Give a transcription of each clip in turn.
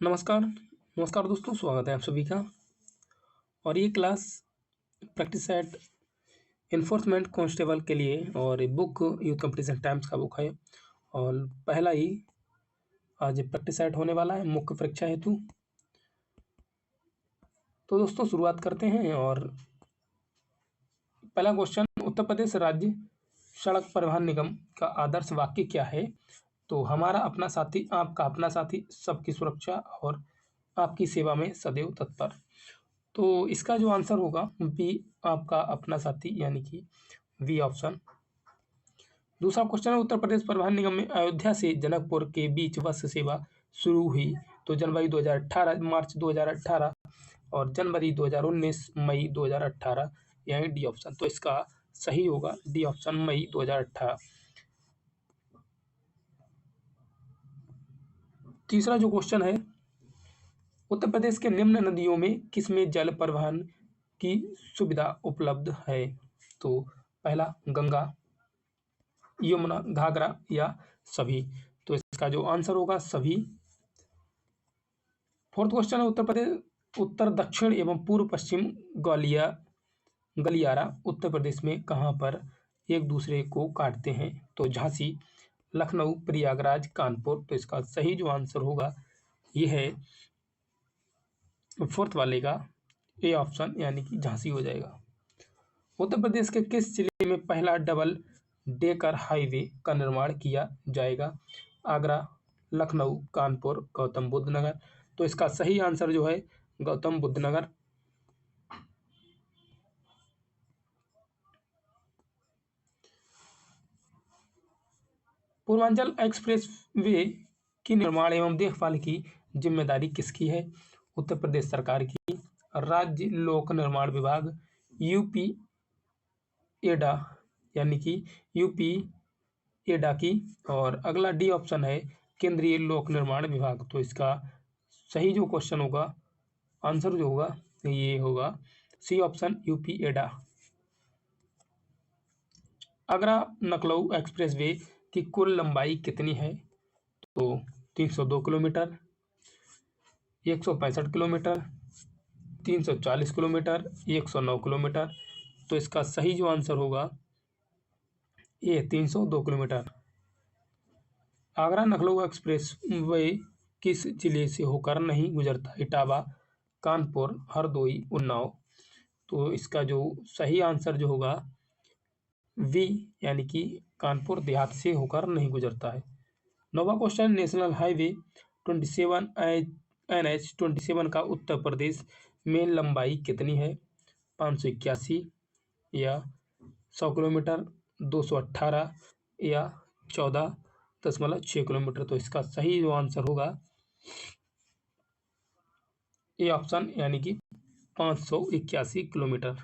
नमस्कार नमस्कार दोस्तों, स्वागत है आप सभी का। और ये class practice eight enforcement constable के लिए और ये बुक यूथ कंपटीशन टाइम्स का बुक है। और पहला ही आज प्रैक्टिस एट होने वाला है मुख्य परीक्षा हेतु। तो दोस्तों शुरुआत करते हैं। और पहला क्वेश्चन, उत्तर प्रदेश राज्य सड़क परिवहन निगम का आदर्श वाक्य क्या है? तो हमारा अपना साथी, आपका अपना साथी, सबकी सुरक्षा और आपकी सेवा में सदैव तत्पर। तो इसका जो आंसर होगा बी, आपका अपना साथी, यानी कि बी ऑप्शन। दूसरा क्वेश्चन है, उत्तर प्रदेश परिवहन निगम में अयोध्या से जनकपुर के बीच बस सेवा शुरू हुई तो जनवरी 2018, मार्च 2018 और जनवरी 2019, मई 2018, यानी डी ऑप्शन। तो इसका सही होगा डी ऑप्शन, मई 2018। तीसरा जो क्वेश्चन है, उत्तर प्रदेश के निम्न नदियों में किसमें जल परिवहन की सुविधा उपलब्ध है? तो पहला गंगा, यमुना, घाघरा या सभी। तो इसका जो आंसर होगा सभी। फोर्थ क्वेश्चन है, उत्तर प्रदेश उत्तर दक्षिण एवं पूर्व पश्चिम गलियारा उत्तर प्रदेश में कहां पर एक दूसरे को काटते हैं? तो झांसी, लखनऊ, प्रयागराज, कानपुर। तो इसका सही जो आंसर होगा यह है फोर्थ वाले का ए ऑप्शन, यानी कि झांसी हो जाएगा। उत्तर प्रदेश के किस जिले में पहला डबल डेकर हाईवे का निर्माण किया जाएगा? आगरा, लखनऊ, कानपुर, गौतम बुद्ध नगर। तो इसका सही आंसर जो है गौतम बुद्ध नगर। पूर्वांचल एक्सप्रेस वे की निर्माण एवं देखभाल की जिम्मेदारी किसकी है? उत्तर प्रदेश सरकार की, राज्य लोक निर्माण विभाग, यूपी एडा, यानी कि यूपी एडा की। और अगला डी ऑप्शन है केंद्रीय लोक निर्माण विभाग। तो इसका सही जो क्वेश्चन होगा, आंसर जो होगा ये होगा सी ऑप्शन, यूपी एडा। आगरा लखनऊ एक्सप्रेसवे की कुल लंबाई कितनी है? तो 302 किलोमीटर, 165 किलोमीटर, 340 किलोमीटर, 109 किलोमीटर। तो इसका सही जो आंसर होगा ये 302 kilometre. Agra Lucknow express way किस जिले से होकर नहीं गुजरता? इटावा, कानपुर, हरदोई, उन्नाव। तो इसका जो सही आंसर जो होगा वी, यानी कि कानपुर देहात से होकर नहीं गुजरता है। नौवां क्वेश्चन, नेशनल हाईवे 27 NH 27 का उत्तर प्रदेश में लंबाई कितनी है? 581 या 100 किलोमीटर, 218 या 14.6 किलोमीटर। तो इसका सही जो आंसर होगा ए ऑप्शन, यानी कि 581 किलोमीटर।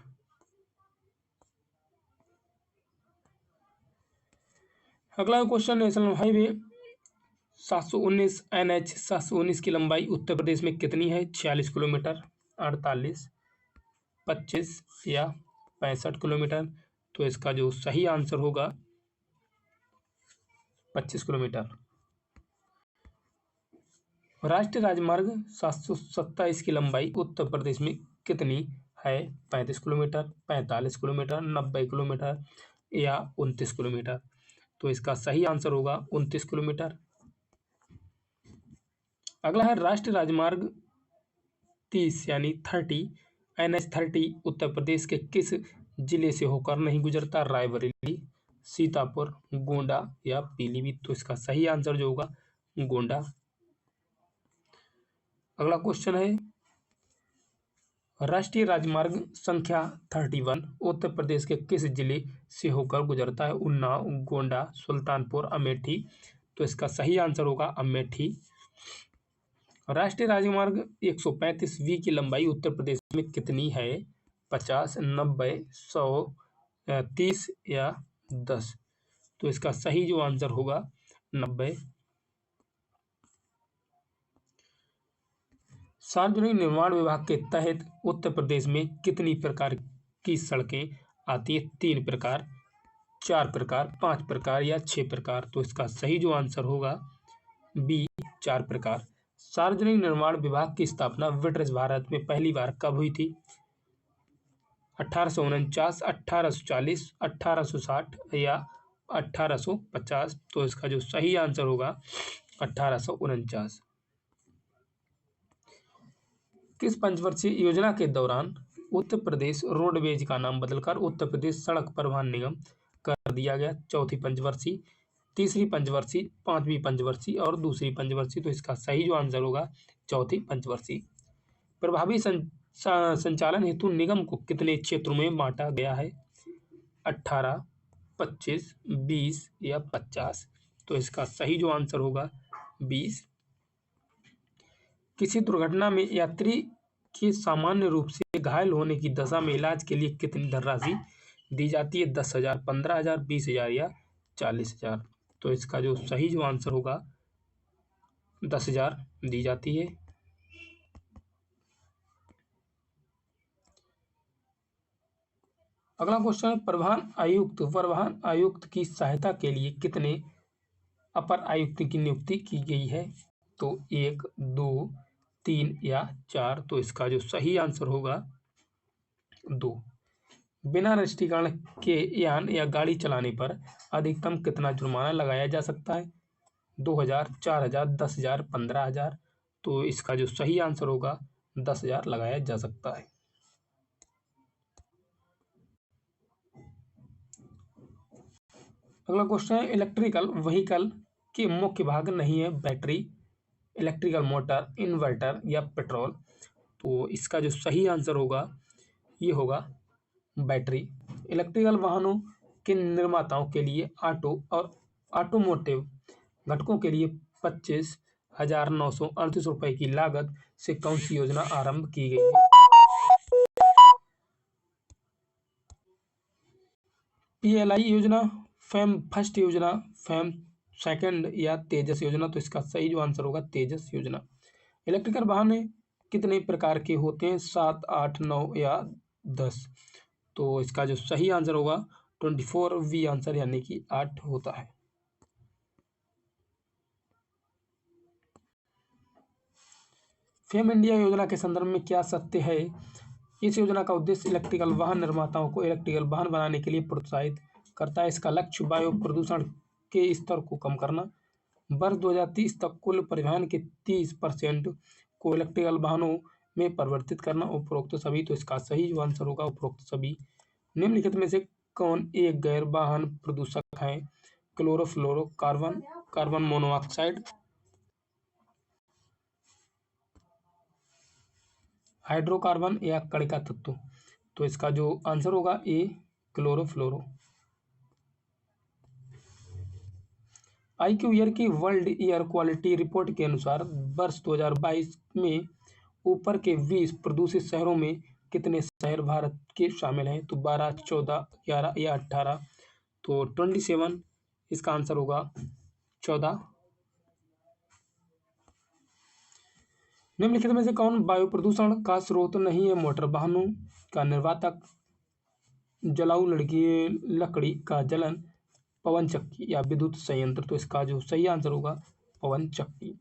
अगला क्वेश्चन, नेशनल हाईवे 719 NH 719 की लंबाई उत्तर प्रदेश में कितनी है? 46 किलोमीटर, 48, 25 या 65 किलोमीटर। तो इसका जो सही आंसर होगा 25 किलोमीटर। राष्ट्रीय राजमार्ग 727 की लंबाई उत्तर प्रदेश में कितनी है? 35 किलोमीटर, 45 किलोमीटर, 90 किलोमीटर या 29 किलोमीटर। तो इसका सही आंसर होगा 29 किलोमीटर। अगला है राष्ट्रीय राजमार्ग 30 यानी 30 NH 30 उत्तर प्रदेश के किस जिले से होकर नहीं गुजरता? रायबरेली, सीतापुर, गोंडा या पीलीभीत। तो इसका सही आंसर जो होगा गोंडा। अगला क्वेश्चन है, राष्ट्रीय राजमार्ग संख्या 31 उत्तर प्रदेश के किस जिले से होकर गुजरता है? उन्नाव, गोंडा, सुल्तानपुर, अमेठी। तो इसका सही आंसर होगा अमेठी। राष्ट्रीय राजमार्ग 135V की लंबाई उत्तर प्रदेश में कितनी है? 50, 90, 100, 30 या 10। तो इसका सही जो आंसर होगा 90। सार्वजनिक निर्माण विभाग के तहत उत्तर प्रदेश में कितनी प्रकार की सड़कें आती है? 3 प्रकार, 4 प्रकार, 5 प्रकार या 6 प्रकार। तो इसका सही जो आंसर होगा बी, 4 प्रकार। सार्वजनिक निर्माण विभाग की स्थापना ब्रिटिश भारत में पहली बार कब हुई थी? 1849, 1840, 1860 या 1850? तो इसका जो सही आंसर होगा 1849। किस पंचवर्षीय योजना के दौरान उत्तर प्रदेश रोडवेज का नाम बदलकर उत्तर प्रदेश सड़क परिवहन निगम कर दिया गया? चौथी पंचवर्षीय, तीसरी पंचवर्षीय, पांचवी पंचवर्षीय और दूसरी पंचवर्षीय? तो इसका सही जो आंसर होगा चौथी पंचवर्षीय। प्रभावी संचालन हेतु निगम को कितने क्षेत्रों में बांटा गया है? 18, 25, 20 या 50? तो इसका सही जो आंसर होगा 20। किसी दुर्घटना में यात्री के सामान्य रूप से घायल होने की दशा में इलाज के लिए कितनी धनराशि दी जाती है? 10,000, 15,000, 20,000 या 40,000? तो इसका जो सही जो आंसर होगा 10,000 दी जाती है। अगला क्वेश्चन है, परिवहन आयुक्त की सहायता के लिए कितने अपर आयुक्त की नियुक्ति की गई है? तो 1, 2, 3 या 4? तो इसका जो सही आंसर होगा 2। बिना रजिस्ट्रीकरण के यान या गाड़ी चलाने पर अधिकतम कितना जुर्माना लगाया जा सकता है? 2,000, 4,000, 10,000, 15,000? तो इसका जो सही आंसर होगा 10,000 लगाया जा सकता है। अगला क्वेश्चन है, इलेक्ट्रिकल व्हीकल के मुख्य भाग नहीं है बैटरी, इलेक्ट्रिकल मोटर, इन्वर्टर या पेट्रोल? तो इसका जो सही आंसर होगा ये होगा बैटरी। इलेक्ट्रिकल वाहनों के निर्माताओं के लिए ऑटो और ऑटोमोटिव घटकों के लिए 25,938 रुपए की लागत से कौन सी योजना आरंभ की गई है? PLI योजना, फैम फर्स्ट योजना, फैम सेकंड या तेजस योजना? तो इसका सही जो आंसर होगा तेजस योजना। इलेक्ट्रिकल वाहन कितने प्रकार के होते हैं? 7, 8, 9 या 10? तो इसका जो सही आंसर होगा 24 आंसर यानी कि 8 होता है। फेम इंडिया योजना के संदर्भ में क्या सत्य है? इस योजना का उद्देश्य इलेक्ट्रिकल वाहन निर्माताओं को इलेक्ट्रिकल वाहन बनाने के लिए प्रोत्साहित करता है। इसका लक्ष्य वायु प्रदूषण के स्तर को कम करना। वर्ष 2030 तक कुल परिवहन के 30% को इलेक्ट्रिकल वाहनों में परिवर्तित करना। उपरोक्त सभी? तो इसका सही जो आंसर होगा उपरोक्त सभी। निम्नलिखित में से कौन एक गैर वाहन प्रदूषक है? Chlorofluoro carbon, carbon monoxide, hydrocarbon या कणिका तत्व? तो इसका जो आंसर होगा ए क्लोरोफ्लोरो। IQ ईयर की वर्ल्ड एयर क्वालिटी रिपोर्ट के अनुसार वर्ष 2022 में ऊपर के 20 प्रदूषित शहरों में कितने शहर भारत के शामिल हैं? तो 12, 14, 11 या 18? तो 27 इसका आंसर होगा 14। निम्नलिखित में से कौन वायु प्रदूषण का स्रोत नहीं है? मोटर वाहनों का निर्वातक, जलाऊ लकड़ी का जलन, पवन चक्की या विद्युत संयंत्र? तो इसका जो सही आंसर होगा पवन चक्की।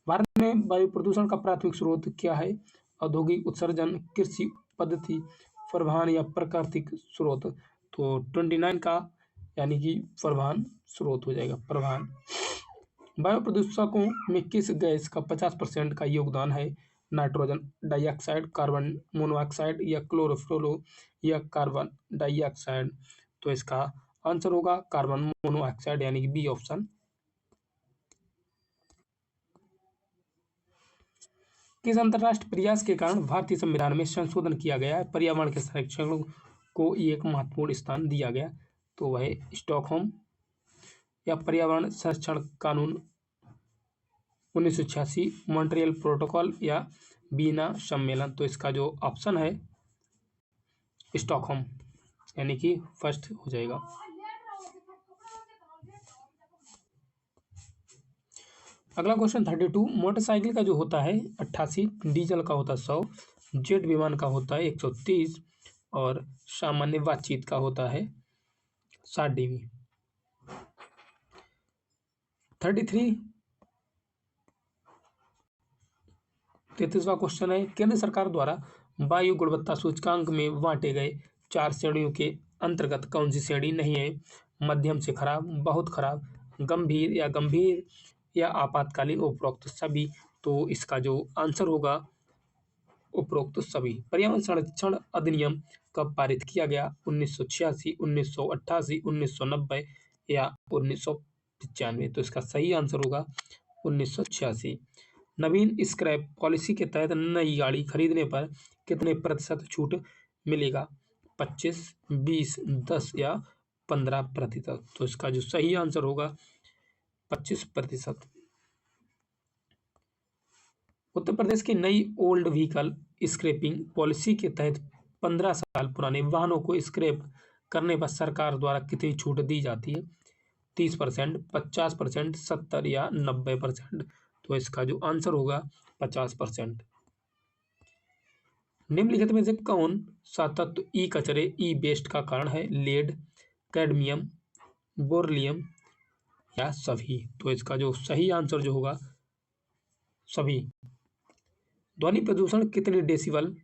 भारत में वायु प्रदूषण का प्राथमिक स्रोत क्या है? औद्योगिक उत्सर्जन, कृषि पद्धति, परिवहन या प्राकृतिक स्रोत? तो 29 का यानी कि परिवहन स्रोत हो जाएगा, परिवहन। वायु प्रदूषकों में किस गैस का 50% का योगदान है? नाइट्रोजन डाइऑक्साइड, कार्बन मोनोऑक्साइड या क्लोरोफ्लोरो या कार्बन डाइऑक्साइड? तो इसका आंसर होगा कार्बन मोनोऑक्साइड यानी कि बी ऑप्शन। किस अंतरराष्ट्रीय प्रयास के कारण भारतीय संविधान में संशोधन किया गया है? पर्यावरण के संरक्षण को एक महत्वपूर्ण स्थान दिया गया, तो वह स्टॉकहोम या पर्यावरण संरक्षण कानून 1986, मॉन्ट्रियल प्रोटोकॉल या वीना सम्मेलन? तो इसका जो ऑप्शन है स्टॉकहोम यानी कि फर्स्ट हो जाएगा। अगला क्वेश्चन 32, मोटरसाइकिल का जो होता है 88, डीजल का होता है 100, जेट विमान का होता है 130 और सामान्य बातचीत का होता है 60 dB। 33, 33वां क्वेश्चन है, केंद्र सरकार द्वारा वायु गुणवत्ता सूचकांक में बांटे गए 4 श्रेणियों के अंतर्गत कौन सी श्रेणी नहीं है? मध्यम से खराब, बहुत खराब, गंभीर या आपातकालीन, उपरोक्त सभी। तो इसका जो आंसर होगा उपरोक्त सभी। पर्यावरण संरक्षण अधिनियम कब पारित किया गया? 1986, 1988, 1990 या 1995। तो इसका सही आंसर होगा 1986। नवीन स्क्रैप पॉलिसी के तहत नई गाड़ी खरीदने पर कितने प्रतिशत छूट मिलेगा? 25, 20, 10 या 15%। तो इसका जो सही आंसर होगा 25%। उत्तर प्रदेश की नई ओल्ड व्हीकल स्क्रैपिंग पॉलिसी के तहत 15 साल पुराने वाहनों को स्क्रैप करने पर सरकार द्वारा कितनी छूट दी जाती है? 30%, 50%, 70 या 90%। तो इसका जो आंसर होगा 50%। निम्नलिखित में से कौन सा तत्व ई कचरे ई वेस्ट का कारण है? लेड, कैडमियम, बोरलियम या सभी। तो इसका जो सही आंसर जो होगा सभी। ध्वनि प्रदूषण कितने डेसिबल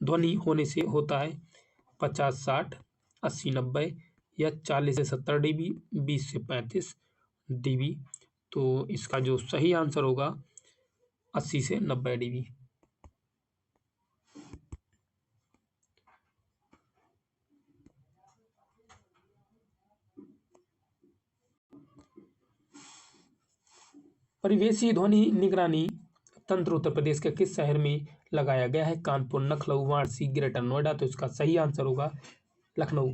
ध्वनि होने से होता है? 50, 60, 80, 90 या 40 से 70 dB, 20 से 35 dB। तो इसका जो सही आंसर होगा 80 से 90 dB। परिवेशी ध्वनि निगरानी तंत्र उत्तर प्रदेश के किस शहर में लगाया गया है? कानपुर, लखनऊ, वाराणसी, ग्रेटर नोएडा। तो इसका सही आंसर होगा लखनऊ।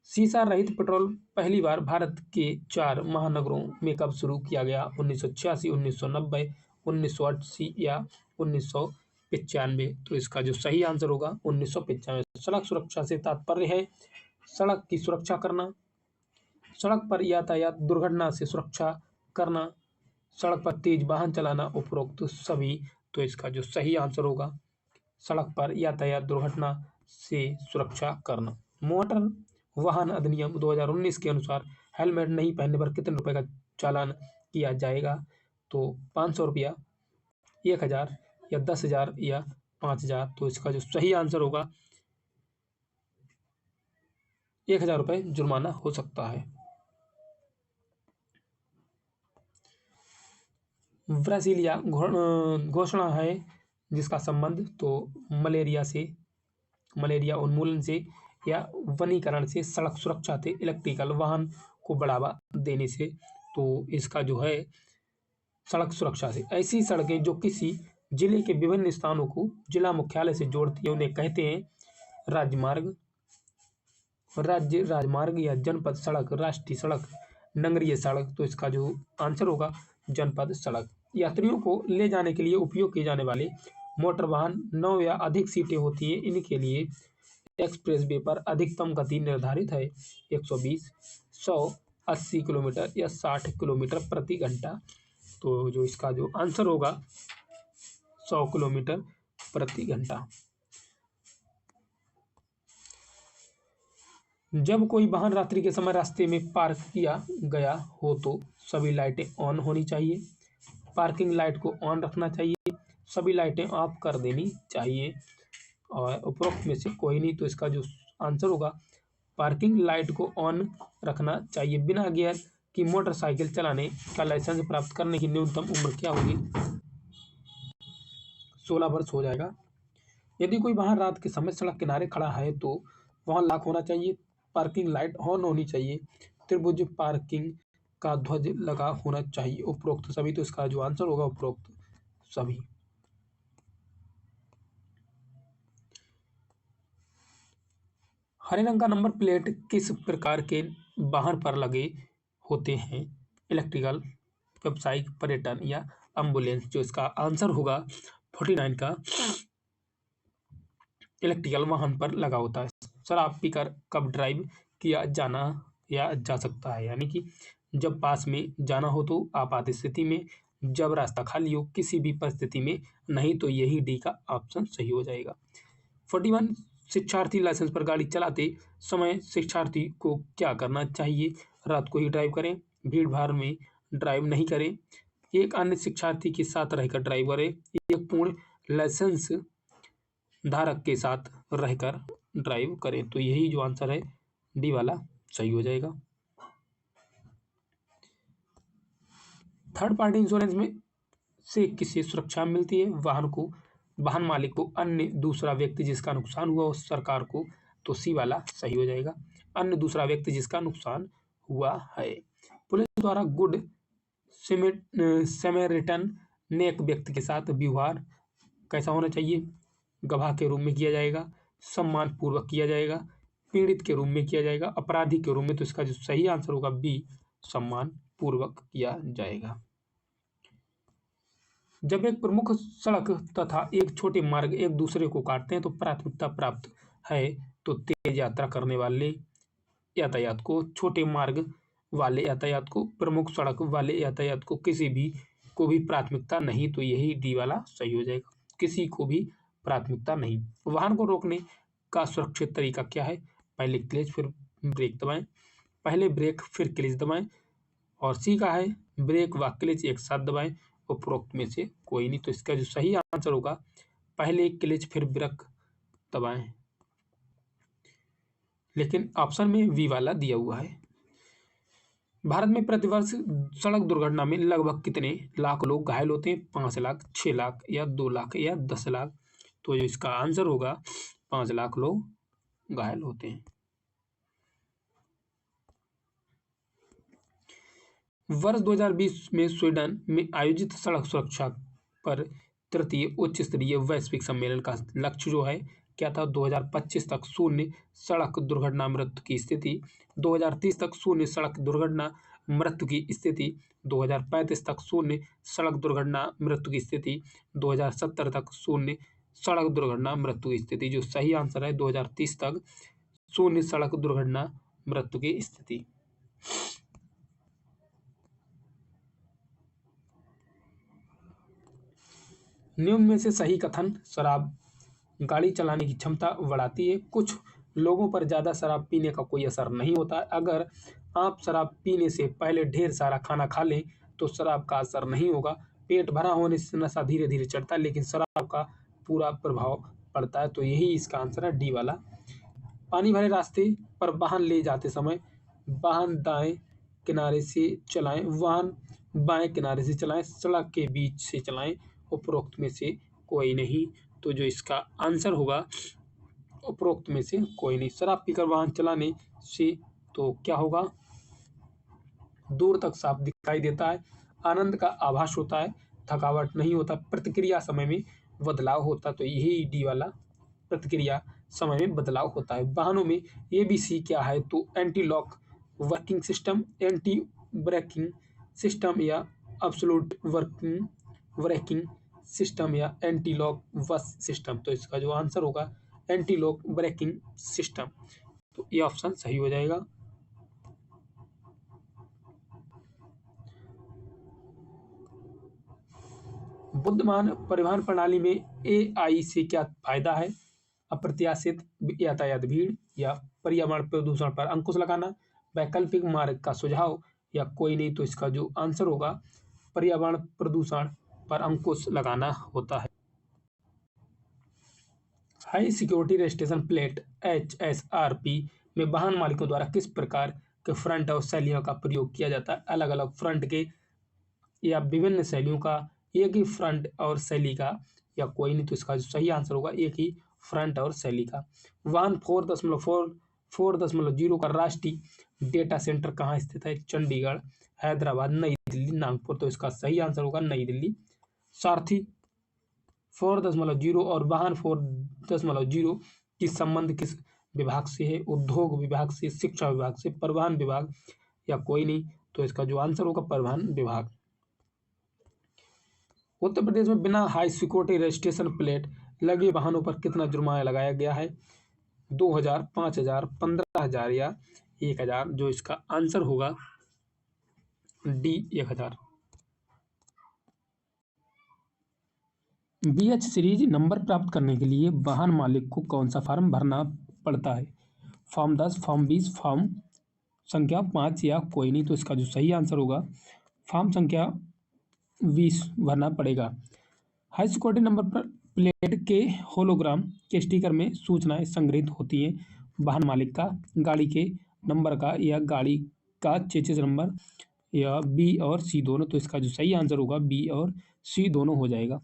शीशा रहित पेट्रोल पहली बार भारत के 4 महानगरों में कब शुरू किया गया? 1986, 1990, 1980 या 1995। तो इसका जो सही आंसर होगा 1995। सड़क सुरक्षा से तात्पर्य है सड़क की सुरक्षा करना, सड़क पर यातायात दुर्घटना से सुरक्षा करना, सड़क पर तेज वाहन चलाना, उपरोक्त सभी। तो इसका जो सही आंसर होगा सड़क पर यातायात दुर्घटना से सुरक्षा करना। मोटर वाहन अधिनियम 2019 के अनुसार हेलमेट नहीं पहनने पर कितने रुपए का चालान किया जाएगा? तो 500 रुपया, 1000 या 10,000 या 5,000। तो इसका जो सही आंसर होगा 1000 रुपये जुर्माना हो सकता है। ब्राजीलिया घोषणा है जिसका संबंध तो मलेरिया उन्मूलन से या वनीकरण से, सड़क सुरक्षा से, इलेक्ट्रिकल वाहन को बढ़ावा देने से। तो इसका जो है सड़क सुरक्षा से। ऐसी सड़कें जो किसी जिले के विभिन्न स्थानों को जिला मुख्यालय से जोड़ती है उन्हें कहते हैं राजमार्ग, राज्य राजमार्ग या जनपद सड़क, राष्ट्रीय सड़क, नगरीय सड़क। तो इसका जो आंसर होगा जनपद सड़क। यात्रियों को ले जाने के लिए उपयोग किए जाने वाले मोटर वाहन 9 या अधिक सीटें होती है। इनके लिए एक्सप्रेस वे पर अधिकतम गति निर्धारित है 120, 100, 80 किलोमीटर या 60 किलोमीटर प्रति घंटा। तो जो इसका जो आंसर होगा 100 किलोमीटर प्रति घंटा। जब कोई वाहन रात्रि के समय रास्ते में पार्क किया गया हो तो सभी लाइटें ऑन होनी चाहिए, पार्किंग लाइट को ऑन रखना चाहिए, सभी लाइटें ऑफ कर देनी चाहिए और उपरोक्त में से कोई नहीं। तो इसका जो आंसर होगा पार्किंग लाइट को ऑन रखना चाहिए। बिना गियर की मोटरसाइकिल चलाने का लाइसेंस प्राप्त करने की न्यूनतम उम्र क्या होगी? 16 वर्ष हो जाएगा। यदि कोई वाहन रात के समय सड़क किनारे खड़ा है तो वहां लॉक होना चाहिए, पार्किंग लाइट ऑन होनी चाहिए, त्रिभुज पार्किंग का ध्वज लगा होना चाहिए, उपरोक्त सभी। तो इसका जो आंसर होगा उपरोक्त सभी। हरे रंग का नंबर प्लेट किस प्रकार के वाहन पर लगे होते हैं? इलेक्ट्रिकल, व्यावसायिक, पर्यटन या एम्बुलेंस। जो इसका आंसर होगा 49 का इलेक्ट्रिकल वाहन पर लगा होता है। शराब पीकर कब ड्राइव किया जाना या जा सकता है? यानी कि जब पास में जाना हो तो, आपात स्थिति में, जब रास्ता खाली हो, किसी भी परिस्थिति में नहीं। तो यही डी का ऑप्शन सही हो जाएगा। 41 शिक्षार्थी लाइसेंस पर गाड़ी चलाते समय शिक्षार्थी को क्या करना चाहिए? रात को ही ड्राइव करें, भीड़ भाड़ में ड्राइव नहीं करें एक अन्य शिक्षार्थी के साथ रहकर ड्राइवर है, एक पूर्ण लाइसेंस धारक के साथ रहकर ड्राइव करें। तो यही जो आंसर है डी वाला सही हो जाएगा। थर्ड पार्टी इंश्योरेंस में से किसे सुरक्षा मिलती है? वाहन मालिक को, अन्य दूसरा व्यक्ति जिसका नुकसान हुआ उस सरकार को। तो सी वाला सही हो जाएगा, अन्य दूसरा व्यक्ति जिसका नुकसान हुआ है। पुलिस द्वारा गुड समैरिटन नेक व्यक्ति के साथ व्यवहार कैसा होना चाहिए? गवाह के रूप में किया जाएगा, सम्मान पूर्वक किया जाएगा, पीड़ित के रूप में किया जाएगा, अपराधी के रूप में। तो इसका जो सही आंसर होगा बी, सम्मान पूर्वक किया जाएगा। जब एक प्रमुख सड़क तथा एक छोटे मार्ग एक दूसरे को काटते हैं तो प्राथमिकता प्राप्त है। तो तेज यात्रा करने वाले यातायात को, छोटे मार्ग वाले यातायात को, प्रमुख सड़क वाले यातायात को, किसी भी को भी प्राथमिकता नहीं। तो यही डी वाला सही हो जाएगा, किसी को भी प्राथमिकता नहीं। वाहन को रोकने का सुरक्षित तरीका क्या है? पहले क्लच फिर ब्रेक दबाएं, पहले ब्रेक फिर क्लच दबाएं। और सी का है ब्रेक व क्लच एक साथ दबाएं, उपरोक्त में से कोई नहीं। तो इसका जो सही आंसर होगा पहले क्लच फिर ब्रेक दबाएं, लेकिन ऑप्शन में वी वाला दिया हुआ है। भारत में प्रतिवर्ष सड़क दुर्घटना में लगभग कितने लाख लोग घायल होते हैं? 5 लाख, 6 लाख या 2 लाख या 10 लाख। तो जो इसका आंसर होगा 5 लाख लोग घायल होते हैं। वर्ष 2020 में स्वीडन में आयोजित सड़क सुरक्षा पर तृतीय उच्च स्तरीय वैश्विक सम्मेलन का लक्ष्य जो है क्या था? 2025 तक शून्य सड़क दुर्घटना मृत्यु की स्थिति, 2030 तक शून्य सड़क दुर्घटना मृत्यु की स्थिति, 2035 तक शून्य सड़क दुर्घटना मृत्यु की स्थिति, 2070 तक शून्य सड़क दुर्घटना मृत्यु की स्थिति। जो सही आंसर है 2030 तक शून्य सड़क दुर्घटना मृत्यु की स्थिति। निम्न में से सही कथन शराब गाड़ी चलाने की क्षमता बढ़ाती है। कुछ लोगों पर ज़्यादा शराब पीने का कोई असर नहीं होता। अगर आप शराब पीने से पहले ढेर सारा खाना खा लें तो शराब का असर नहीं होगा। पेट भरा होने से नशा धीरे धीरे चढ़ता है, लेकिन शराब का पूरा प्रभाव पड़ता है। तो यही इसका आंसर है डी वाला। पानी भरे रास्ते पर वाहन ले जाते समय वाहन दाएं किनारे से चलाएं, वाहन बाएं किनारे से चलाएं, सड़क के बीच से चलाएं, उपरोक्त में से कोई नहीं। तो जो इसका आंसर होगा उपरोक्त में से कोई नहीं। शराब पीकर वाहन चलाने से तो क्या होगा? दूर तक साफ दिखाई देता है, आनंद का आभास होता है, थकावट नहीं होता, प्रतिक्रिया समय में बदलाव होता। तो यही डी वाला, प्रतिक्रिया समय में बदलाव होता है। वाहनों में ABC क्या है? तो anti lock working system, anti braking system या एब्सोल्यूट वर्किंग ब्रेकिंग सिस्टम या एंटी लॉक बस सिस्टम। तो इसका जो आंसर होगा एंटी लॉक ब्रेकिंग सिस्टम। तो ये ऑप्शन सही हो जाएगा। बुद्धिमान परिवहन प्रणाली में AI से क्या फायदा है? अप्रत्याशित यातायात भीड़ या पर्यावरण प्रदूषण पर अंकुश लगाना, वैकल्पिक मार्ग का सुझाव या कोई नहीं। तो इसका जो आंसर होगा पर्यावरण प्रदूषण पर अंकुश लगाना होता है। High security registration plate HSRP में वाहन मालिकों द्वारा किस प्रकार के फ्रंट और शैलियों का प्रयोग किया जाता है? अलग अलग फ्रंट के या विभिन्न शैलियों का, एक ही फ्रंट और शैली का या कोई नहीं। तो इसका जो सही आंसर होगा एक ही फ्रंट और शैली का। वाहन 4.0 का राष्ट्रीय डेटा सेंटर कहाँ स्थित है? चंडीगढ़, हैदराबाद, नई दिल्ली, नागपुर। तो इसका सही आंसर होगा नई दिल्ली। सारथी 4.0 और वाहन 4.0 की संबंध किस विभाग से है? उद्योग विभाग से, शिक्षा विभाग से, परिवहन विभाग या कोई नहीं। तो इसका जो आंसर होगा परिवहन विभाग। उत्तर प्रदेश में बिना हाई सिक्योरिटी रजिस्ट्रेशन प्लेट लगे वाहनों पर कितना जुर्माना लगाया गया है? 2000, 5000, 15000 या 1000। जो इसका आंसर होगा डी 1000। BH सीरीज नंबर प्राप्त करने के लिए वाहन मालिक को कौन सा फॉर्म भरना पड़ता है? फॉर्म 10, फॉर्म 20, फॉर्म संख्या 5 या कोई नहीं। तो इसका जो सही आंसर होगा फॉर्म संख्या 20 भरना पड़ेगा। हाई सिक्योरिटी नंबर प्लेट के होलोग्राम के स्टिकर में सूचनाएं संग्रहित होती हैं, वाहन मालिक का, गाड़ी के नंबर का या गाड़ी का चेसिस नंबर, या बी और सी दोनों। तो इसका जो सही आंसर होगा बी और सी दोनों हो जाएगा।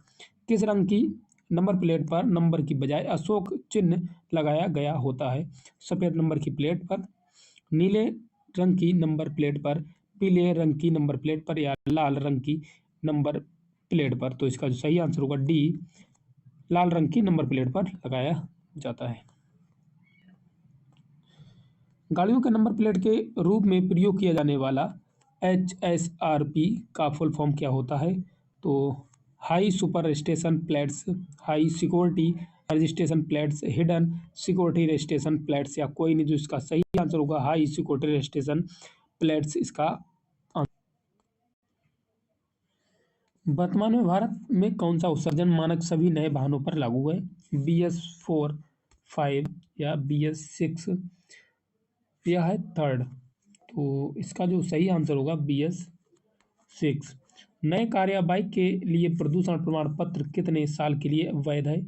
किस रंग की नंबर प्लेट पर नंबर की बजाय अशोक चिन्ह लगाया गया होता है? सफेद नंबर की प्लेट पर, नीले रंग की नंबर प्लेट पर, पीले रंग की नंबर प्लेट पर या लाल रंग की नंबर प्लेट पर। तो इसका जो सही आंसर होगा डी, लाल रंग की नंबर प्लेट पर लगाया जाता है। गाड़ियों के नंबर प्लेट के रूप में प्रयोग किया जाने वाला HSRP का फुल फॉर्म क्या होता है? तो high super registration plates, high security registration plates, hidden security registration plates, या कोई नहीं। जो इसका सही आंसर होगा हाई सिक्योरिटी रजिस्ट्रेशन प्लेट्स इसका आंसर। वर्तमान में भारत में कौन सा उत्सर्जन मानक सभी नए वाहनों पर लागू है? BS4, 5 या BS6 या है थर्ड। तो इसका जो सही आंसर होगा BS6। नए कार या बाइक के लिए प्रदूषण प्रमाण पत्र कितने साल के लिए वैध है?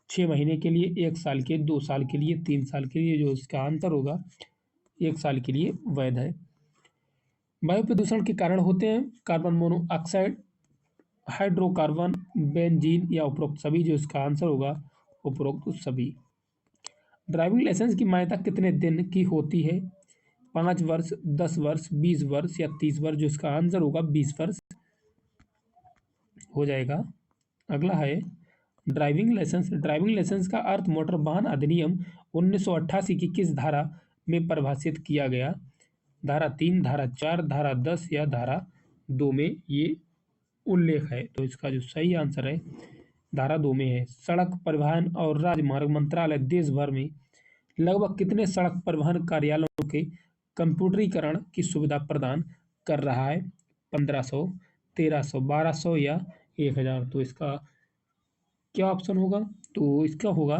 6 महीने के लिए, 1 साल के, 2 साल के लिए, 3 साल के लिए। जो इसका आंसर होगा 1 साल के लिए वैध है। वायु प्रदूषण के कारण होते हैं कार्बन मोनोऑक्साइड, हाइड्रोकार्बन, बेंजीन या उपरोक्त सभी। जो इसका आंसर होगा उपरोक्त सभी। ड्राइविंग लाइसेंस की मान्यता कितने दिन की होती है? 5 वर्ष, 10 वर्ष, 20 वर्ष या 30 वर्ष। जो इसका आंसर होगा 20 वर्ष हो जाएगा। अगला है ड्राइविंग लाइसेंस। ड्राइविंग लाइसेंस का अर्थ मोटर वाहन अधिनियम 1988 की किस धारा में परिभाषित किया गया? धारा 3, धारा 4, धारा 10 या धारा 2 में ये उल्लेख है। तो इसका जो सही आंसर है धारा 2 में है। सड़क परिवहन और राजमार्ग मंत्रालय देश भर में लगभग कितने सड़क परिवहन कार्यालयों के कंप्यूटरीकरण की सुविधा प्रदान कर रहा है? 1500, 1300, 1200 या 1000। तो इसका क्या ऑप्शन होगा? तो इसका होगा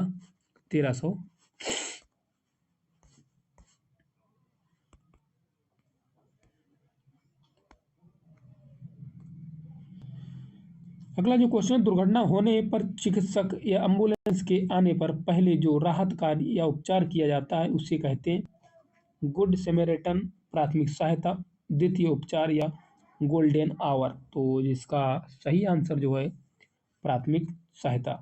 1300। अगला जो क्वेश्चन, दुर्घटना होने पर चिकित्सक या एम्बुलेंस के आने पर पहले जो राहत कार्य या उपचार किया जाता है उसे कहते हैं गुड समैरिटन, प्राथमिक सहायता, द्वितीय उपचार या गोल्डन आवर। तो इसका सही आंसर जो है प्राथमिक सहायता।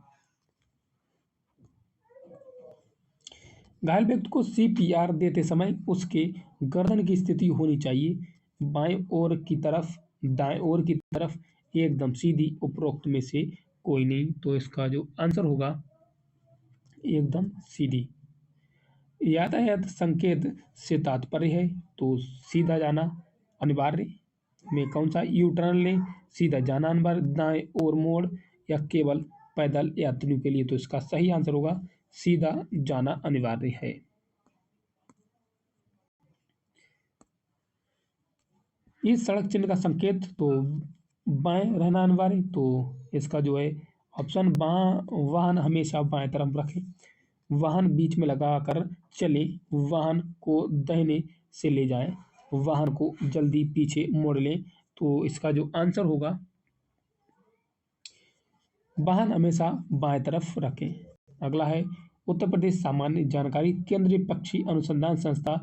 घायल व्यक्ति को CPR देते समय उसके गर्दन की स्थिति होनी चाहिए बाएं ओर की तरफ, दाएं ओर की तरफ, एकदम सीधी, उपरोक्त में से कोई नहीं। तो इसका जो आंसर होगा एकदम सीधी। यातायात संकेत से तात्पर्य है तो सीधा जाना अनिवार्य में कौन सा? यू टर्न लें, सीधा जाना अनिवार्य, दाएं ओर मोड़ या केवल पैदल यात्रियों के लिए। तो इसका सही आंसर होगा सीधा जाना अनिवार्य है। इस सड़क चिन्ह का संकेत तो बाएं रहना अनिवार्य। तो इसका जो है ऑप्शन वाहन हमेशा बाएं तरफ रखें, वाहन बीच में लगा कर चले, वाहन को दाहिने से ले जाएं, वाहन को जल्दी पीछे मोड़ लें। तो इसका जो आंसर होगा वाहन हमेशा बाएं तरफ रखें। अगला है उत्तर प्रदेश सामान्य जानकारी केंद्रीय पक्षी अनुसंधान संस्था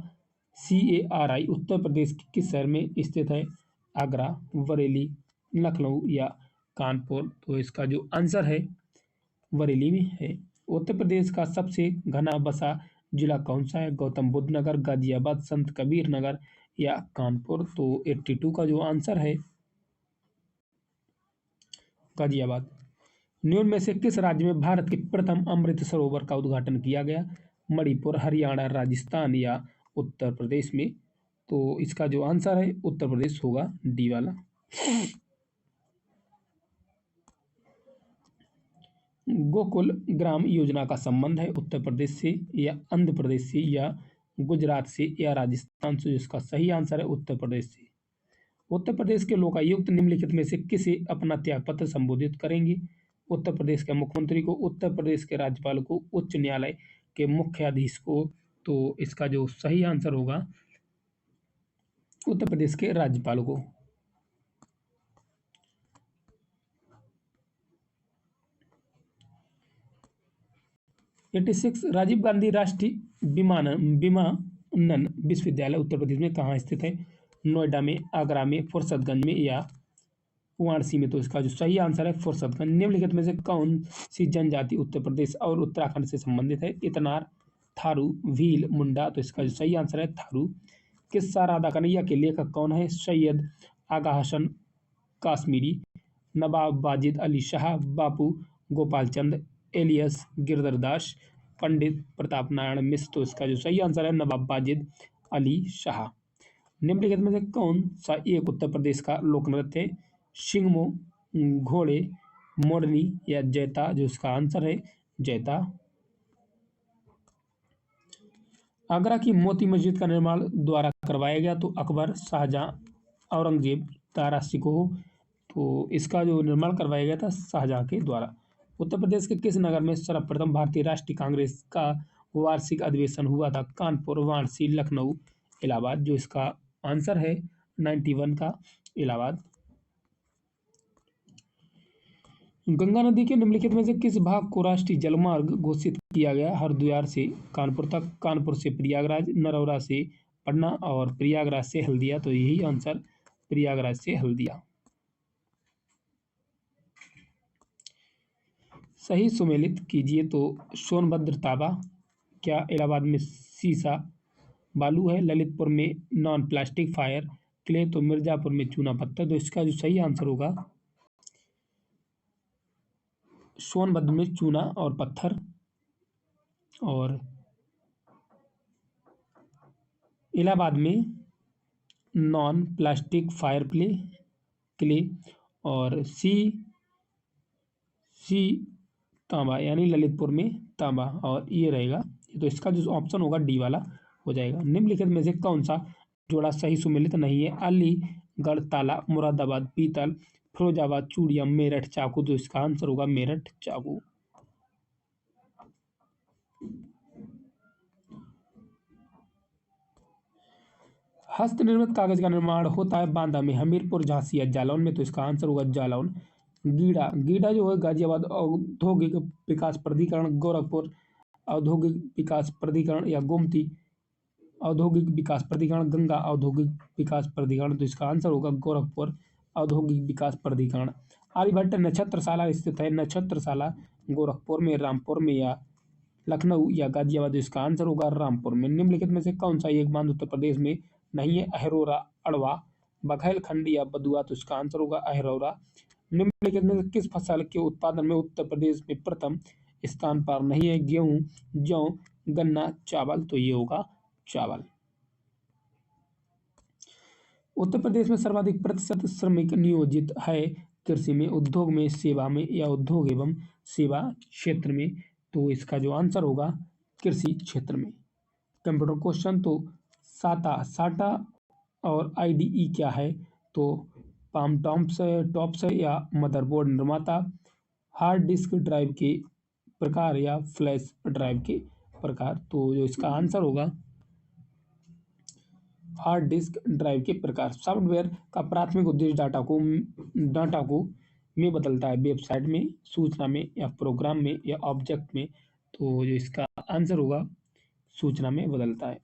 CARI उत्तर प्रदेश के किस शहर में स्थित है? आगरा, बरेली, लखनऊ या कानपुर। तो इसका जो आंसर है बरेली में है। उत्तर प्रदेश का सबसे घना बसा जिला कौन सा है? गौतम बुद्ध नगर, गाजियाबाद, संत कबीर नगर या कानपुर। तो 82 का जो आंसर है गाजियाबाद। निम्न में से किस राज्य में भारत के प्रथम अमृत सरोवर का उद्घाटन किया गया? मणिपुर, हरियाणा, राजस्थान या उत्तर प्रदेश में। तो इसका जो आंसर है उत्तर प्रदेश होगा डी वाला। गोकुल ग्राम योजना का संबंध है उत्तर प्रदेश से या आंध्र प्रदेश से या गुजरात से या राजस्थान से। इसका सही आंसर है उत्तर प्रदेश से। उत्तर प्रदेश के लोकायुक्त निम्नलिखित में से किसे अपना त्यागपत्र संबोधित करेंगे? उत्तर प्रदेश के मुख्यमंत्री को, उत्तर प्रदेश के राज्यपाल को, उच्च न्यायालय के मुख्याधीश को। तो इसका जो सही आंसर होगा उत्तर प्रदेश के राज्यपाल को। 86 राजीव गांधी राष्ट्रीय विमानन विश्वविद्यालय उत्तर प्रदेश में कहाँ स्थित है? नोएडा में, आगरा में, फुर्सतगंज में या वाराणसी में? तो इसका जो सही आंसर है फुर्सतगंज। निम्नलिखित में से कौन सी जनजाति उत्तर प्रदेश और उत्तराखंड से संबंधित है? इतनार, थारू, भील, मुंडा? तो इसका जो सही आंसर है थारू। किस्सा राधा कन्हैया के लेखक कौन है? सैयद आगा हसन काश्मीरी, नवाब वाजिद अली शाह, बापू गोपाल चंद, एलियस गिरधरदास, पंडित प्रताप नारायण मिश्र? तो इसका जो सही आंसर है नवाब वाजिद अली शाह। निम्नलिखित में से कौन सा एक उत्तर प्रदेश का लोक नृत्य है? शिंगमो, घोड़े, मोरनी या जैता? जो इसका आंसर है जैता। आगरा की मोती मस्जिद का निर्माण द्वारा करवाया गया? तो अकबर, शाहजहां, औरंगजेब, दारा शिकोह? तो इसका जो निर्माण करवाया गया था शाहजहां के द्वारा। उत्तर प्रदेश के किस नगर में सर्वप्रथम भारतीय राष्ट्रीय कांग्रेस का वार्षिक अधिवेशन हुआ था? कानपुर, वाराणसी, लखनऊ, इलाहाबाद? जो इसका आंसर है 91 का इलाहाबाद। गंगा नदी के निम्नलिखित में से किस भाग को राष्ट्रीय जलमार्ग घोषित किया गया? हरिद्वार से कानपुर तक, कानपुर से प्रयागराज, नरौरा से पटना और प्रयागराज से हल्दिया? तो यही आंसर प्रयागराज से हल्दिया। सही सुमेलित कीजिए। तो सोनभद्र तांबा, क्या इलाहाबाद में सीसा बालू है? ललितपुर में नॉन प्लास्टिक फायर क्ले? तो मिर्जापुर में चूना पत्थर? तो इसका जो सही आंसर होगा सोनभद्र में चूना और पत्थर, और इलाहाबाद में नॉन प्लास्टिक फायर क्ले और सी तांबा, यानी ललितपुर में तांबा, और ये रहेगा। तो इसका जो ऑप्शन होगा डी वाला हो जाएगा। निम्नलिखित में से कौन सा जोड़ा सही सुमेलित नहीं है? अलीगढ़ ताला, मुरादाबाद पीतल, फिरोजाबाद चूड़ियां, मेरठ चाकू? तो इसका आंसर होगा मेरठ चाकू। हस्त निर्मित कागज का निर्माण होता है बांदा में, हमीरपुर, झांसी या जालौन में? तो इसका आंसर होगा जालौन। गीडा जो है गाजियाबाद औद्योगिक विकास प्राधिकरण, गोरखपुर औद्योगिक विकास प्राधिकरण या गोमती औद्योगिक विकास प्राधिकरण, गंगा औद्योगिक विकास प्राधिकरण? तो इसका आंसर होगा गोरखपुर औद्योगिक विकास प्राधिकरण। आर्यभट्ट नक्षत्रशाला स्थित है? नक्षत्रशाला गोरखपुर में, रामपुर में या लखनऊ या गाजियाबाद? इसका आंसर होगा रामपुर में। निम्नलिखित में से कौन सा एक बांध उत्तर प्रदेश में नहीं है? अहरोरा, अड़वा, बघेलखंड या बदुआ? तो इसका आंसर होगा अहरोरा। निम्नलिखित में से किस फसल के उत्पादन में उत्तर प्रदेश में प्रथम स्थान पर नहीं है? गेहूं, जौ, गन्ना, चावल? तो ये होगा चावल। उत्तर प्रदेश में सर्वाधिक प्रतिशत श्रमिक नियोजित है? कृषि में, उद्योग में, सेवा में या उद्योग एवं सेवा क्षेत्र में? तो इसका जो आंसर होगा कृषि क्षेत्र में। Computer question. तो साटा और आईडीई क्या है? तो पाम टॉप्स है या मदरबोर्ड निर्माता, हार्ड डिस्क ड्राइव के प्रकार या फ्लैश ड्राइव के प्रकार? तो जो इसका आंसर होगा हार्ड डिस्क ड्राइव के प्रकार। सॉफ्टवेयर का प्राथमिक उद्देश्य डाटा को में बदलता है? वेबसाइट में, सूचना में या प्रोग्राम में या ऑब्जेक्ट में? तो जो इसका आंसर होगा सूचना में बदलता है।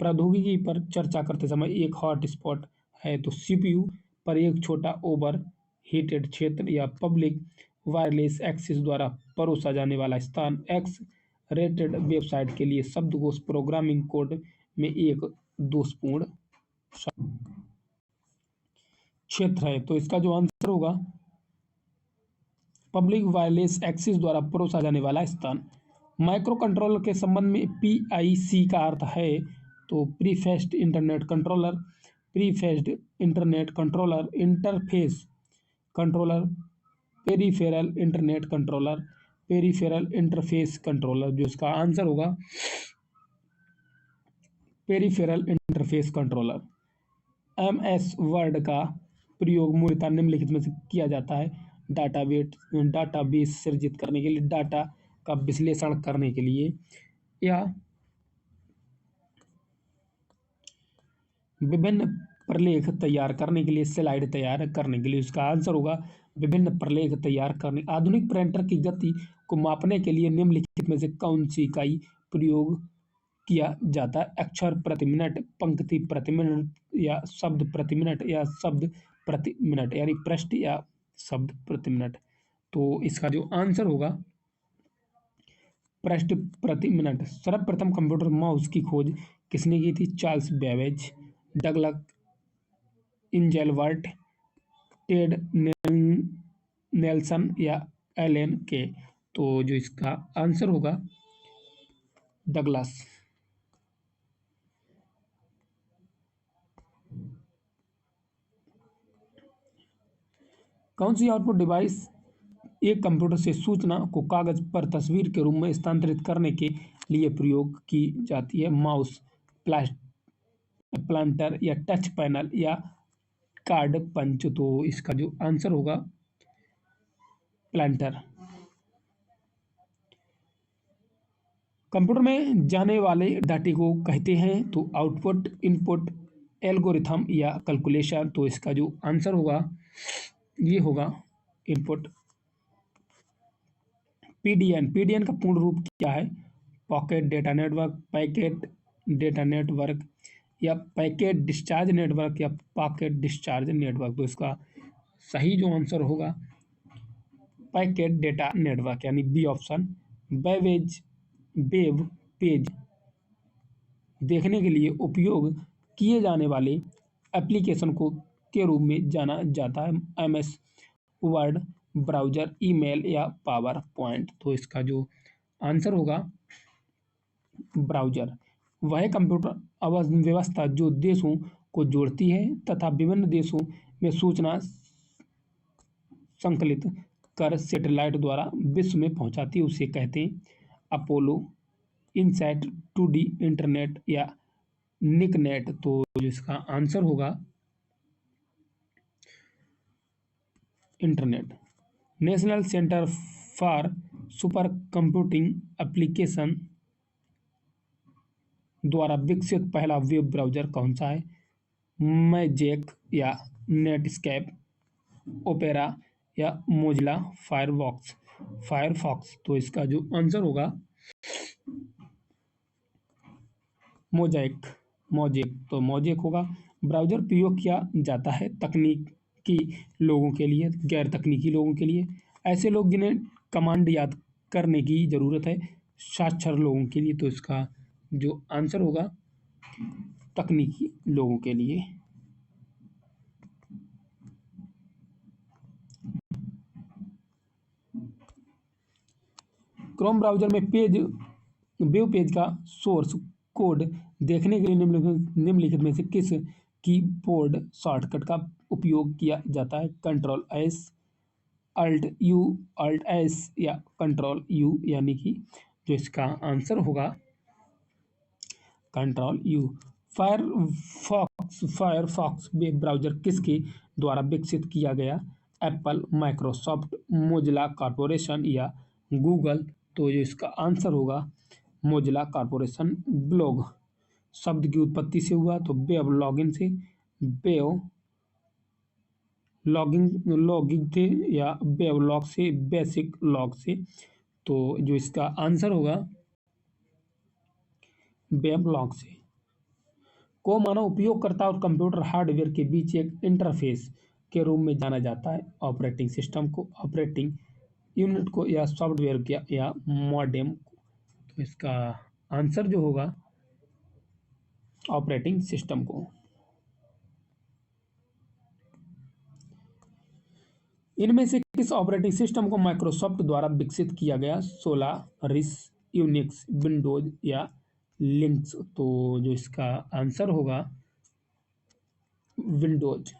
प्रौद्योगिकी पर चर्चा करते समय एक हॉट स्पॉट है? तो सीपीयू पर एक छोटा ओवर हीटेड क्षेत्र या पब्लिक वायरलेस एक्सेस द्वारा परोसा जाने वाला स्थान? एक्स रेटेड वेबसाइट के लिए शब्दकोश प्रोग्रामिंग कोड में एक दोषपूर्ण क्षेत्र है? तो इसका जो आंसर होगा पब्लिक वायरलेस एक्सेस द्वारा परोसा जाने वाला स्थान। माइक्रो कंट्रोलर के संबंध में पीआईसी का अर्थ है? तो prefaced internet controller, prefaced internet controller, interface controller, peripheral internet controller, peripheral interface controller? जो इसका आंसर होगा peripheral interface controller. MS word का प्रयोग मूलतः निम्नलिखित में से किया जाता है? डाटाबेस सृजित करने के लिए, डाटा का विश्लेषण करने के लिए, या विभिन्न प्रलेख तैयार करने के लिए, स्लाइड तैयार करने के लिए। इसका आंसर होगा विभिन्न प्रलेख तैयार करने। आधुनिक प्रिंटर की गति को मापने के लिए निम्नलिखित में से कौन सी इकाई प्रयोग किया जाता है? अक्षर प्रति मिनट, पंक्ति प्रति मिनट, या शब्द प्रति मिनट, या शब्द प्रति मिनट, यानी पृष्ठ या शब्द प्रति मिनट। तो इसका जो आंसर होगा पृष्ठ प्रति मिनट। सर्वप्रथम कंप्यूटर माउस की खोज किसने की थी? Charles Babbage, Douglas Engelbart, Ted Nelson, या एलन के। तो जो इसका आंसर होगा डगलस। कौन सी आउटपुट डिवाइस एक कंप्यूटर से सूचना को कागज पर तस्वीर के रूप में स्थानांतरित करने के लिए प्रयोग की जाती है? माउस, प्लांटर, या टच पैनल, या कार्ड पंच। तो इसका जो आंसर होगा प्लांटर। कंप्यूटर में जाने वाले डाटे को कहते हैं तो आउटपुट, इनपुट, एल्गोरिथम, या कैलकुलेशन। तो इसका जो आंसर होगा ये होगा इनपुट। पीडीएन का पूर्ण रूप क्या है? Pocket data network, packet data network, या पैकेट डिस्चार्ज नेटवर्क, या पॉकेट डिस्चार्ज नेटवर्क। तो इसका सही जो आंसर होगा पैकेट डेटा नेटवर्क, यानी बी ऑप्शन। वेब पेज देखने के लिए उपयोग किए जाने वाले एप्लीकेशन को के रूप में जाना जाता है? एमएस वर्ड, ब्राउजर, ईमेल, या पावर पॉइंट। तो इसका जो आंसर होगा ब्राउजर। वह कंप्यूटर व्यवस्था जो देशों को जोड़ती है तथा विभिन्न देशों में सूचना संकलित कर सैटेलाइट द्वारा विश्व में पहुंचाती है, उसे कहते हैं अपोलो, इनसैट, 2D इंटरनेट, या निकनेट। तो जो इसका आंसर होगा internet. National centre for super computing application द्वारा विकसित पहला वेब ब्राउज़र कौन सा है? मैजेक, या नेटस्केप, ओपेरा, या मोजिला फायरफॉक्स। तो इसका जो आंसर होगा मोजेक। तो मोजेक होगा। ब्राउज़र प्रयोग किया जाता है तकनीकी लोगों के लिए, गैर तकनीकी लोगों के लिए, ऐसे लोग जिन्हें कमांड याद करने की ज़रूरत है, साक्षर लोगों के लिए। तो इसका जो आंसर होगा तकनीकी लोगों के लिए। क्रोम ब्राउज़र में वेब पेज का सोर्स कोड देखने के लिए निम्नलिखित में से किस कीबोर्ड शॉर्टकट का उपयोग किया जाता है? Control S, alt U, alt S, या कंट्रोल यू, यानी कि जो इसका आंसर होगा control U. Firefox web browser किसके द्वारा विकसित किया गया? एप्पल, माइक्रोसॉफ्ट, मोजिला कॉर्पोरेशन, या गूगल। तो जो इसका आंसर होगा मोजिला कॉर्पोरेशन। ब्लॉग शब्द की उत्पत्ति से हुआ तो वेब लॉगिन से, वेब लॉगिंग थे, या वेब लॉग से, बेसिक लॉग से। तो जो इसका आंसर होगा वेब लॉग से। को मानव उपयोगकर्ता और कंप्यूटर हार्डवेयर के बीच एक इंटरफेस के रूप में जाना जाता है? ऑपरेटिंग सिस्टम को, ऑपरेटिंग यूनिट को, या सॉफ्टवेयर को, या मॉडेम को। तो इसका आंसर जो होगा ऑपरेटिंग सिस्टम को। इनमें से किस ऑपरेटिंग सिस्टम को माइक्रोसॉफ्ट द्वारा विकसित किया गया? सोलारिस, यूनिक्स, विंडोज, या लिनक्स। तो जो इसका आंसर होगा विंडोज।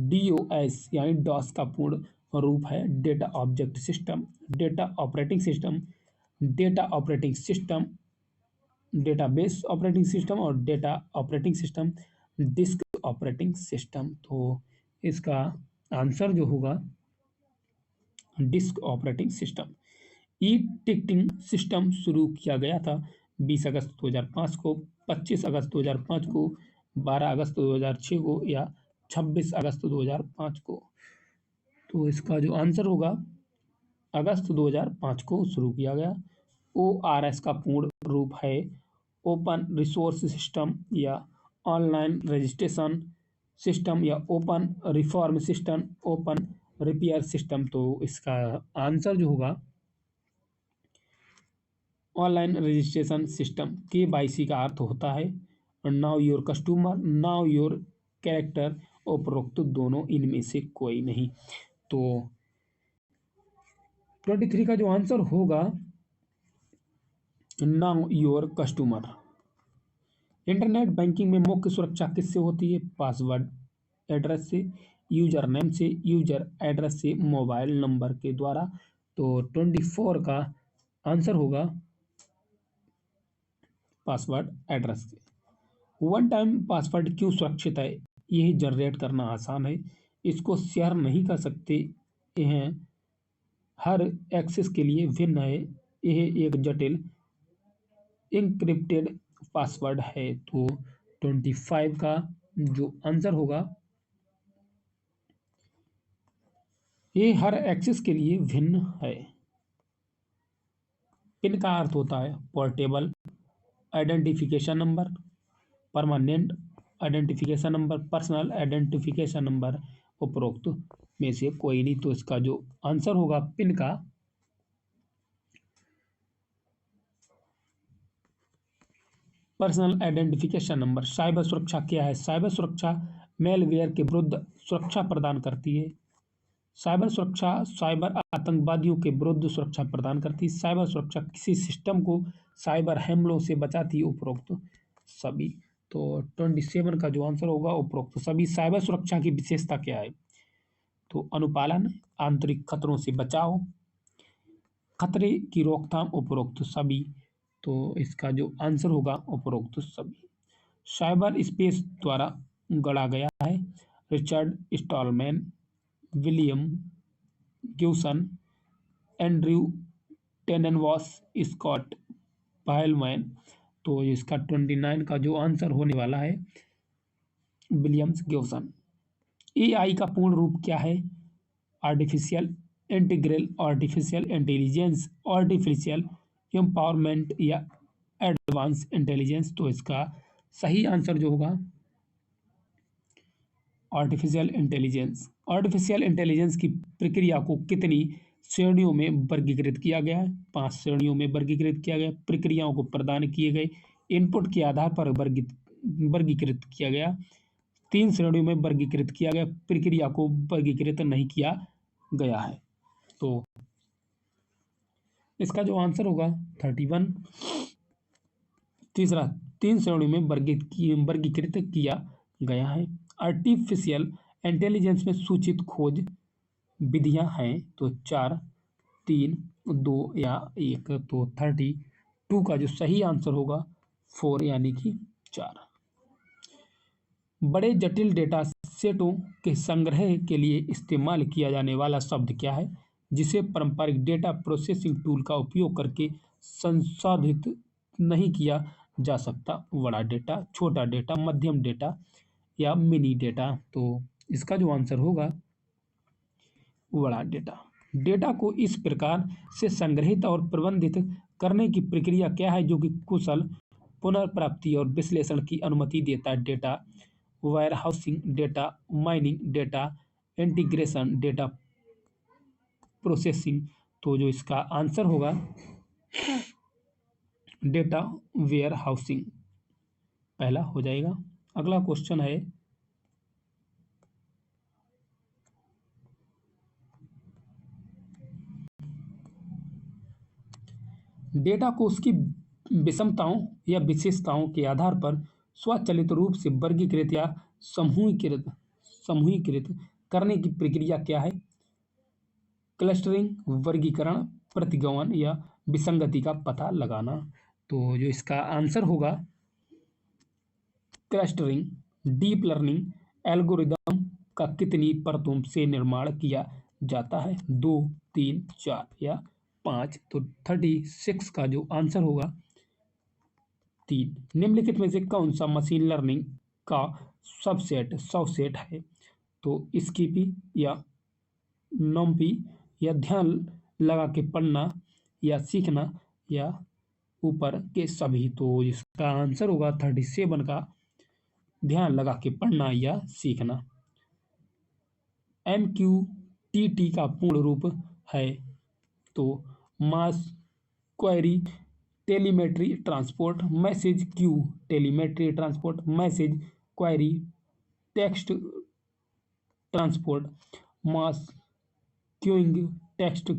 डीओएस यानी डॉस का पूर्ण रूप है data object system, data operating system, data operating system, database operating system, और data operating system, disk operating system. तो इसका आंसर जो होगा disk operating system. E ticketing system शुरू किया गया था 20 अगस्त 2005 को, 25 अगस्त 2005 को, 12 अगस्त 2006 को या 26 अगस्त 2005 को। तो इसका जो आंसर होगा अगस्त 2005 को शुरू किया गया। ORS का पूर्ण रूप है ओपन रिसोर्स सिस्टम या ऑनलाइन रजिस्ट्रेशन सिस्टम या open reform system, open repair system. तो इसका आंसर जो होगा ऑनलाइन रजिस्ट्रेशन सिस्टम। KYC का अर्थ होता है now your customer, now your character, उपरोक्त दोनों इनमें से कोई नहीं। तो 23 का जो आंसर होगा now your customer. Internet banking में मुख्य सुरक्षा किससे होती है? पासवर्ड एड्रेस से, यूजर नेम से, यूजर एड्रेस से, मोबाइल नंबर के द्वारा। तो 24 का आंसर होगा पासवर्ड एड्रेस से। वन टाइम पासवर्ड क्यों सुरक्षित है? यह जनरेट करना आसान है, इसको शेयर नहीं कर सकते, यह हर एक्सेस के लिए भिन्न है, यह एक जटिल इंक्रिप्टेड पासवर्ड है। तो 25 का जो आंसर होगा ये हर एक्सेस के लिए भिन्न है। पिन का अर्थ होता है portable identification number, permanent identification number, personal identification number, उपरोक्त में से कोई नहीं। तो इसका जो आंसर होगा पिन का पर्सनल आइडेंटिफिकेशन नंबर। साइबर सुरक्षा क्या है? साइबर सुरक्षा मेलवेयर के विरुद्ध सुरक्षा प्रदान करती है। साइबर सुरक्षा साइबर आतंकवादियों के विरुद्ध सुरक्षा प्रदान करती है। साइबर सुरक्षा किसी सिस्टम को साइबर हमलों से बचाती है, उपरोक्त सभी। तो 27 का जो आंसर होगा उपरोक्त सभी। साइबर सुरक्षा की विशेषता क्या है? तो अनुपालन, आंतरिक खतरों से बचाव, खतरे की रोकथाम, उपरोक्त सभी। तो इसका जो आंसर होगा उपरोक्त सभी। साइबर स्पेस द्वारा गढ़ा गया है। Richard Stallman, William Gibson, Andrew Tanenbaum, Scott पायलमैन। तो इसका 29 का जो आंसर होने वाला है विलियम्स गिब्सन। AI का पूर्ण रूप क्या है? Artificial integral, artificial intelligence, artificial empowerment या एडवांस इंटेलिजेंस। तो इसका सही आंसर जो होगा आर्टिफिशियल इंटेलिजेंस। आर्टिफिशियल इंटेलिजेंस की प्रक्रिया को कितनी श्रेणियों में वर्गीकृत किया गया है? 5 श्रेणियों में वर्गीकृत किया गया। प्रक्रियाओं को प्रदान किए गए इनपुट के आधार पर वर्गीकृत किया गया। 3 श्रेणियों में वर्गीकृत किया गया, प्रक्रिया को वर्गीकृत नहीं किया गया है। तो इसका जो आंसर होगा 31। तीसरा, 3 श्रेणियों में वर्गीकृत किया गया है। आर्टिफिशियल इंटेलिजेंस में सूचित खोज विधियां हैं तो 4, 3, 2 या 1। तो 32 का जो सही आंसर होगा 4 यानी कि 4। बड़े जटिल डेटा सेटों के संग्रह के लिए इस्तेमाल किया जाने वाला शब्द क्या है, जिसे पारंपरिक डेटा प्रोसेसिंग टूल का उपयोग करके संसाधित नहीं किया जा सकता? बड़ा डेटा, छोटा डेटा, मध्यम डेटा या मिनी डेटा। तो इसका जो आंसर होगा बड़ा डेटा। डेटा को इस प्रकार से संग्रहित और प्रबंधित करने की प्रक्रिया क्या है जो कि कुशल पुनर्प्राप्ति और विश्लेषण की अनुमति देता है? Data warehousing, data mining, data integration, data processing. तो जो इसका आंसर होगा डेटा वेयरहाउसिंग पहला हो जाएगा। अगला क्वेश्चन है डेटा को उसकी विषमताओं या विशेषताओं के आधार पर स्वचालित रूप से वर्गीकृत या समूहीकृत करने की प्रक्रिया क्या है? क्लस्टरिंग, वर्गीकरण, प्रतिगमन या विसंगति का पता लगाना। तो जो इसका आंसर होगा क्लस्टरिंग। डीप लर्निंग एल्गोरिदम का कितनी परतों से निर्माण किया जाता है? 2, 3, 4 या 5। तो 36 का जो आंसर होगा 3। निम्नलिखित में से कौन सा मशीन लर्निंग का सबसेट है। तो स्कीपी या नोम्पी या ध्यान लगा के पढ़ना या सीखना या ऊपर के सभी। तो इसका आंसर होगा 37 का ध्यान लगा के पढ़ना या सीखना। MQTT का पूर्ण रूप है तो mass query telemetry transport message queue telemetry transport message query text transport mass queuing text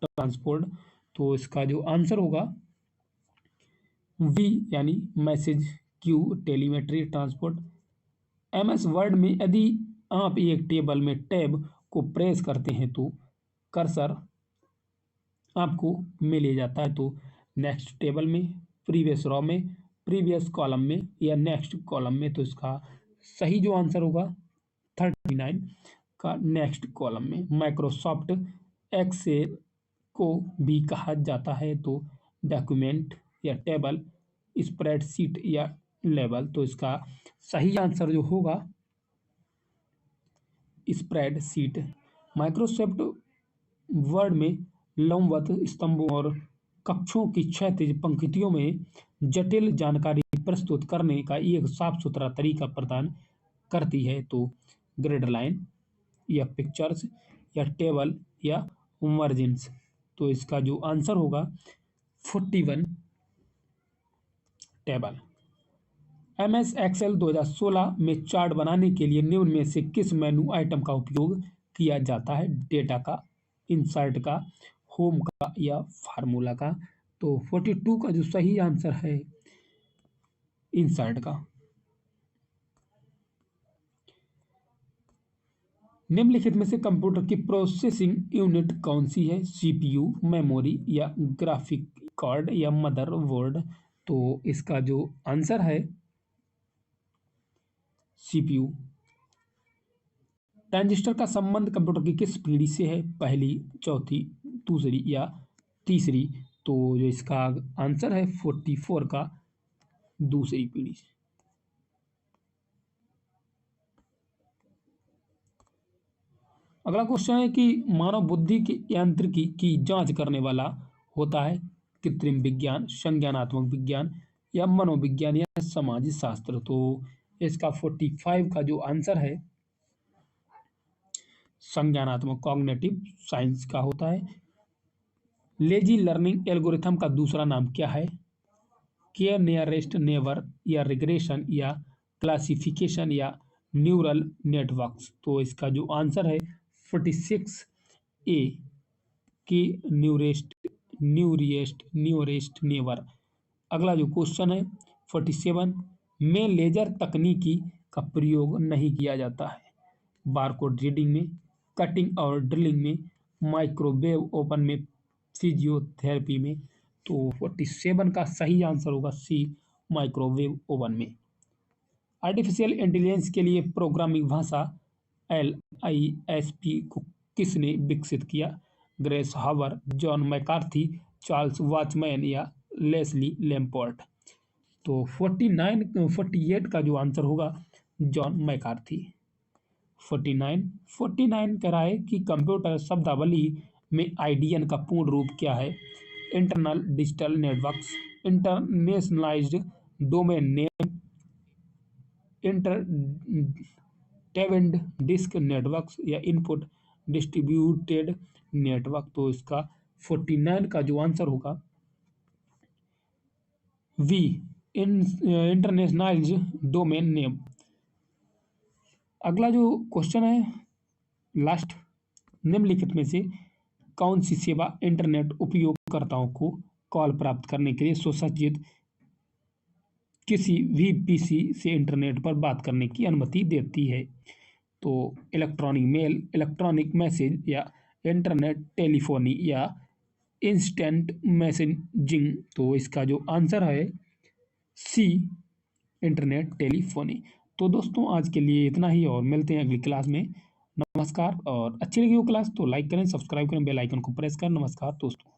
transport. तो इसका जो आंसर होगा वी यानी message queue telemetry transport. MS word में यदि आप एक टेबल में टैब को प्रेस करते हैं तो कर्सर आपको मिल जाता है। तो नेक्स्ट टेबल में, प्रीवियस रो में, प्रीवियस कॉलम में या नेक्स्ट कॉलम में। तो इसका सही जो आंसर होगा 39 का नेक्स्ट कॉलम में। माइक्रोसॉफ्ट एक्सेल को भी कहा जाता है तो डॉक्यूमेंट या टेबल, स्प्रेडशीट या लेबल। तो इसका सही आंसर जो होगा स्प्रेडशीट। माइक्रोसॉफ्ट वर्ड में लंबवत स्तंभों और कक्षों की क्षैतिज पंक्तियों में जटिल जानकारी प्रस्तुत करने का एक साफ सुथरा तरीका प्रदान करती है। तो ग्रिड लाइन या पिक्चर्स या टेबल या मार्जिन्स। तो इसका जो आंसर होगा 41 टेबल। MS एक्सेल 2016 में चार्ट बनाने के लिए निम्न में से किस मेनू आइटम का उपयोग किया जाता है? डेटा का, इंसर्ट का, होम का या फार्मूला का। तो 42 का जो सही आंसर है इंसर्ट का। निम्नलिखित में से कंप्यूटर की प्रोसेसिंग यूनिट कौन सी है? CPU, मेमोरी या ग्राफिक कार्ड या मदरबोर्ड। तो इसका जो आंसर है CPU। ट्रांजिस्टर का संबंध कंप्यूटर की किस पीढ़ी से है? पहली, चौथी, दूसरी या तीसरी। तो जो इसका आंसर है 44 का दूसरी पीढ़ी से। अगला क्वेश्चन है कि मानव बुद्धि की यांत्रिकी की जांच करने वाला होता है कृत्रिम विज्ञान, संज्ञानात्मक विज्ञान या मनोविज्ञान या समाज शास्त्र। तो इसका 45 का जो आंसर है संज्ञानात्मक कॉग्निटिव साइंस का होता है। लेजी लर्निंग एल्गोरिथम का दूसरा नाम क्या है? के नियरेस्ट नेबर या रिग्रेशन या क्लासिफिकेशन या न्यूरल नेटवर्क्स। तो इसका जो आंसर है 46 ए के न्यूरेस्ट नेबर। अगला जो क्वेश्चन है 47 में लेजर तकनीकी का प्रयोग नहीं किया जाता है? बारकोड रीडिंग में, कटिंग और ड्रिलिंग में, माइक्रोवेव ओवन में, फिजियोथेरेपी में। तो 47 का सही आंसर होगा सी, माइक्रोवेव ओवन में। आर्टिफिशियल इंटेलिजेंस के लिए प्रोग्रामिंग भाषा LISP को किसने विकसित किया? ग्रेस हावर, जॉन मैकार्थी, चार्ल्स वॉचमैन या लेस्ली लैम्पोर्ट। तो 48 का जो आंसर होगा जॉन मैकार्थी। 49 कह रहा है कि कंप्यूटर शब्दावली में IDN का पूर्ण रूप क्या है? Internal digital networks, internationalized domain name, interdependent disk networks या इनपुट डिस्ट्रीब्यूटेड नेटवर्क। तो इसका 49 का जो आंसर होगा वी, इंटरनेशनलाइज्ड डोमेन नेम। अगला जो क्वेश्चन है लास्ट, निम्नलिखित में से कौन सी सेवा इंटरनेट उपयोगकर्ताओं को कॉल प्राप्त करने के लिए सुसज्जित किसी भी PC से इंटरनेट पर बात करने की अनुमति देती है? तो इलेक्ट्रॉनिक मेल, इलेक्ट्रॉनिक मैसेज या इंटरनेट टेलीफोनी या इंस्टेंट मैसेजिंग। तो इसका जो आंसर है सी, इंटरनेट टेलीफोनी। तो दोस्तों आज के लिए इतना ही और मिलते हैं अगली क्लास में। नमस्कार। और अच्छी लगी हो क्लास तो लाइक करें, सब्सक्राइब करें, बेल आइकन को प्रेस करें। नमस्कार दोस्तों।